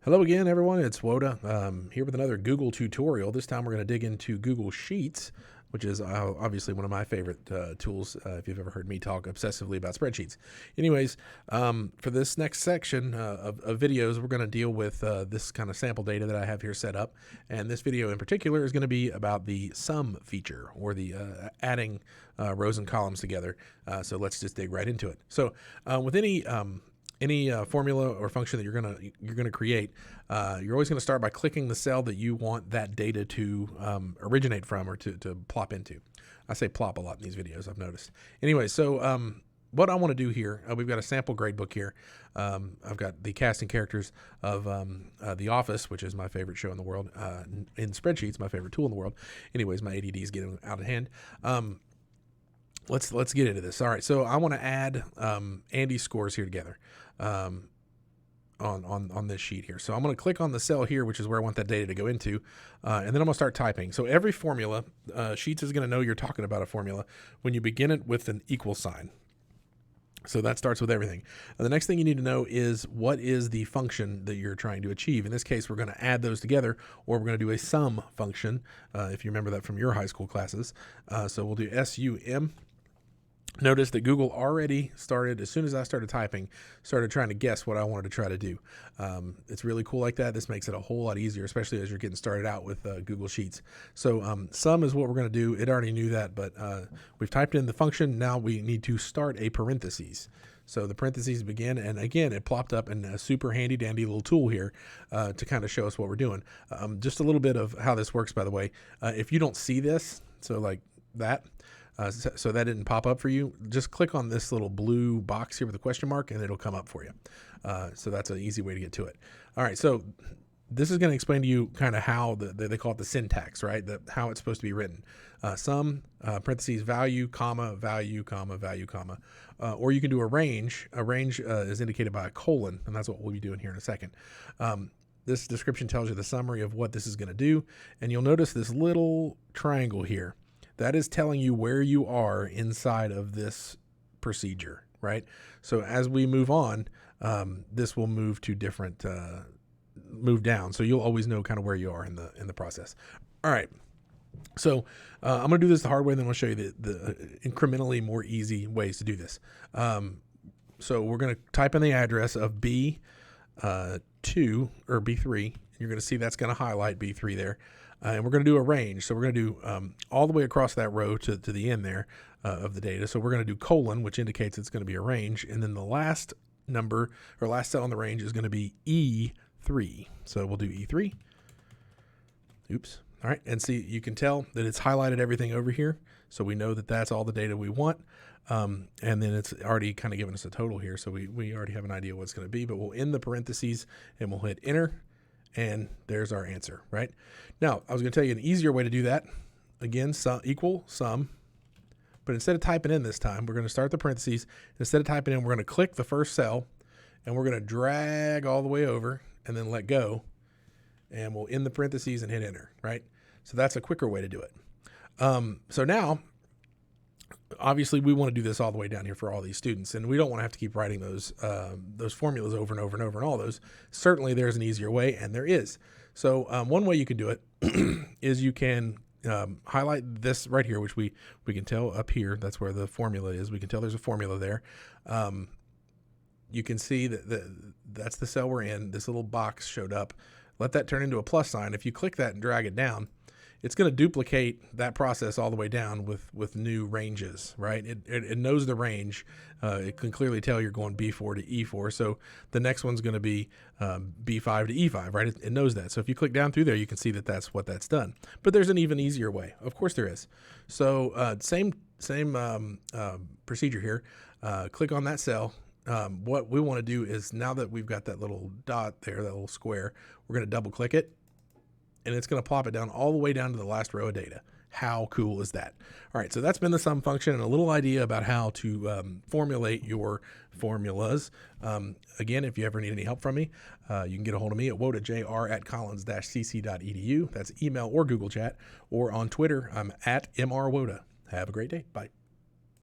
Hello again, everyone. It's Woda here with another Google tutorial. This time we're going to dig into Google Sheets, which is obviously one of my favorite tools if you've ever heard me talk obsessively about spreadsheets. Anyways, for this next section of videos, we're going to deal with this kind of sample data that I have here set up. And this video in particular is going to be about the sum feature, or the adding rows and columns together. So let's just dig right into it. So with any formula or function that you're gonna create, you're always gonna start by clicking the cell that you want that data to originate from, or to plop into. I say plop a lot in these videos, I've noticed. Anyway, so what I want to do here, we've got a sample gradebook here. I've got the casting characters of The Office, which is my favorite show in the world. In spreadsheets, my favorite tool in the world. Anyways, my ADD is getting out of hand. Let's get into this. All right, so I want to add Andy's scores here together on this sheet here. So I'm going to click on the cell here, which is where I want that data to go into, and then I'm going to start typing. So every formula, Sheets is going to know you're talking about a formula when you begin it with an equal sign. So that starts with everything. The next thing you need to know is what is the function that you're trying to achieve. In this case, we're going to add those together, or we're going to do a sum function, if you remember that from your high school classes. So we'll do SUM. Notice that Google already started, as soon as I started typing, started trying to guess what I wanted to try to do. It's really cool like that. This makes it a whole lot easier, especially as you're getting started out with Google Sheets. So sum is what we're going to do. It already knew that, but we've typed in the function. Now we need to start a parentheses. So the parentheses begin, and again, it plopped up in a super handy dandy little tool here to kind of show us what we're doing. Just a little bit of how this works, by the way. If you don't see this, so like that, so that didn't pop up for you, just click on this little blue box here with a question mark, and it'll come up for you. So that's an easy way to get to it. All right, so this is going to explain to you kind of how they call it the syntax, right? How it's supposed to be written. Sum, parentheses, value, comma, value, comma, value, comma. Or you can do a range. A range is indicated by a colon, and that's what we'll be doing here in a second. This description tells you the summary of what this is going to do, and you'll notice this little triangle here. That is telling you where you are inside of this procedure, right? So as we move on, this will move to different, move down. So you'll always know kind of where you are in the process. All right. So I'm going to do this the hard way, and then I'll show you the incrementally more easy ways to do this. So we're going to type in the address of B2 or B3. You're going to see that's going to highlight B3 there. And we're going to do a range. So we're going to do all the way across that row to the end there of the data. So we're going to do colon, which indicates it's going to be a range. And then the last number, or last cell on the range, is going to be E3. So we'll do E3. Oops. All right. And see, you can tell that it's highlighted everything over here. So we know that that's all the data we want. And then it's already kind of given us a total here. So we already have an idea what it's going to be. But we'll end the parentheses, and we'll hit enter. And there's our answer, right? Now, I was going to tell you an easier way to do that. Again, equal sum. But instead of typing in this time, we're going to start the parentheses. Instead of typing in, we're going to click the first cell, and we're going to drag all the way over and then let go. And we'll end the parentheses and hit enter, right? So that's a quicker way to do it. So now, obviously, we want to do this all the way down here for all these students, and we don't want to have to keep writing those formulas over and over and over and all those. Certainly, there's an easier way, and there is. So one way you can do it is you can highlight this right here, which we can tell up here. That's where the formula is. We can tell there's a formula there. You can see that's the cell we're in. This little box showed up. Let that turn into a plus sign. If you click that and drag it down, it's going to duplicate that process all the way down with new ranges, right? It knows the range. It can clearly tell you're going B4 to E4. So the next one's going to be B5 to E5, right? It knows that. So if you click down through there, you can see that that's what that's done. But there's an even easier way. Of course there is. So same procedure here. Click on that cell. What we want to do is, now that we've got that little dot there, that little square, we're going to double click it. And it's going to plop it down all the way down to the last row of data. How cool is that? All right, so that's been the sum function and a little idea about how to formulate your formulas. Again, if you ever need any help from me, you can get a hold of me at wodajr@collins-cc.edu. That's email or Google Chat. Or on Twitter, I'm at mrwoda. Have a great day. Bye.